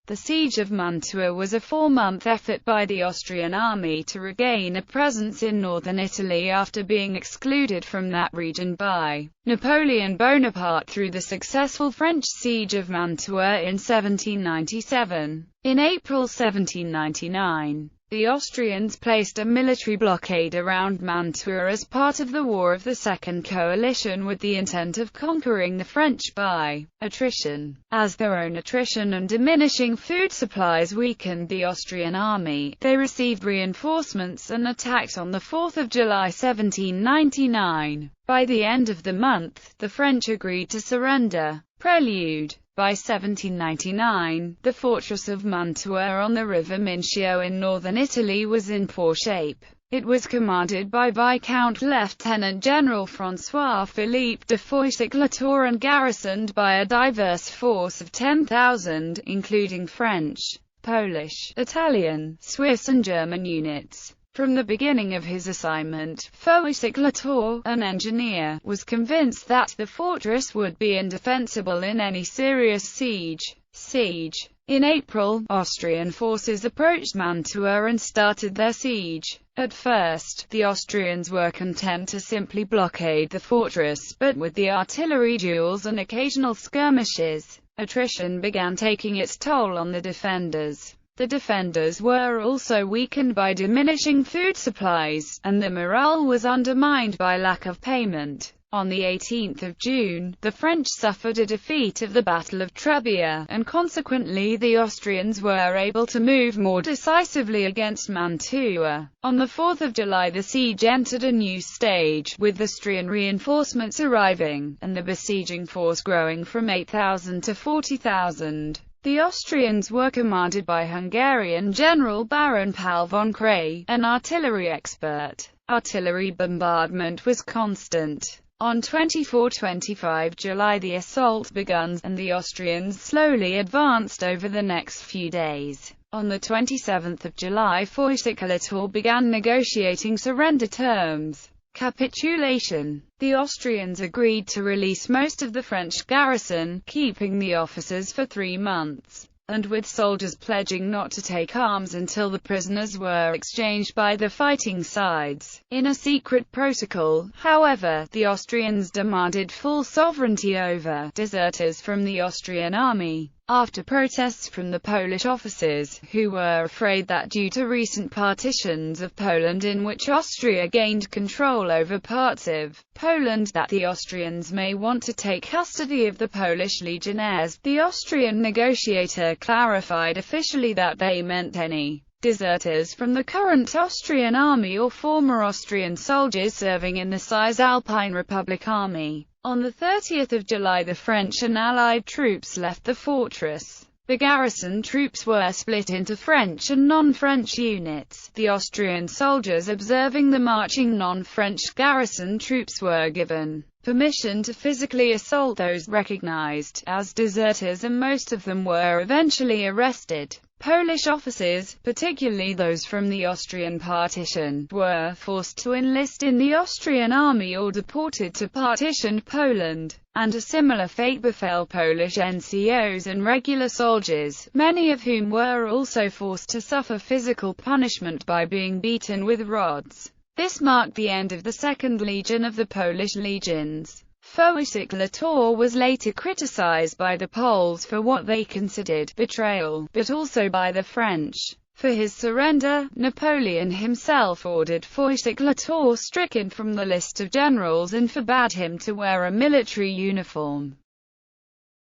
The siege of Mantua was a 4-month effort by the Austrian army to regain a presence in northern Italy after being excluded from that region by Napoleon Bonaparte through the successful French siege of Mantua in 1797. In April 1799, the Austrians placed a military blockade around Mantua as part of the War of the Second Coalition with the intent of conquering the French by attrition. As their own attrition and diminishing food supplies weakened the Austrian army, they received reinforcements and attacked on 4 July 1799. By the end of the month, the French agreed to surrender. Prelude. By 1799, the fortress of Mantua on the river Mincio in northern Italy was in poor shape. It was commanded by Viscount Lieutenant General François-Philippe de Fouillac-Latour and garrisoned by a diverse force of 10,000, including French, Polish, Italian, Swiss and German units. From the beginning of his assignment, Fouillac-Latour, an engineer, was convinced that the fortress would be indefensible in any serious siege. In April, Austrian forces approached Mantua and started their siege. At first, the Austrians were content to simply blockade the fortress, but with the artillery duels and occasional skirmishes, attrition began taking its toll on the defenders. The defenders were also weakened by diminishing food supplies, and their morale was undermined by lack of payment. On 18 June, the French suffered a defeat at the Battle of Trebia, and consequently the Austrians were able to move more decisively against Mantua. On 4 July the siege entered a new stage, with Austrian reinforcements arriving, and the besieging force growing from 8,000 to 40,000. The Austrians were commanded by Hungarian General Baron Paul von Kray, an artillery expert. Artillery bombardment was constant. On 24–25 July the assault began, and the Austrians slowly advanced over the next few days. On 27 July Fouillac-Latour began negotiating surrender terms. Capitulation. The Austrians agreed to release most of the French garrison, keeping the officers for 3 months, and with soldiers pledging not to take arms until the prisoners were exchanged by the fighting sides. In a secret protocol, however, the Austrians demanded full sovereignty over deserters from the Austrian army. After protests from the Polish officers, who were afraid that due to recent partitions of Poland in which Austria gained control over parts of Poland, that the Austrians may want to take custody of the Polish legionnaires, the Austrian negotiator clarified officially that they meant any deserters from the current Austrian army or former Austrian soldiers serving in the Cisalpine Republic army. On 30 July the French and Allied troops left the fortress. The garrison troops were split into French and non-French units. The Austrian soldiers observing the marching non-French garrison troops were given permission to physically assault those recognized as deserters, and most of them were eventually arrested. Polish officers, particularly those from the Austrian partition, were forced to enlist in the Austrian army or deported to partitioned Poland, and a similar fate befell Polish NCOs and regular soldiers, many of whom were also forced to suffer physical punishment by being beaten with rods. This marked the end of the Second Legion of the Polish legions. Fouillac-Latour was later criticized by the Poles for what they considered betrayal, but also by the French for his surrender. Napoleon himself ordered Fouillac-Latour stricken from the list of generals and forbade him to wear a military uniform.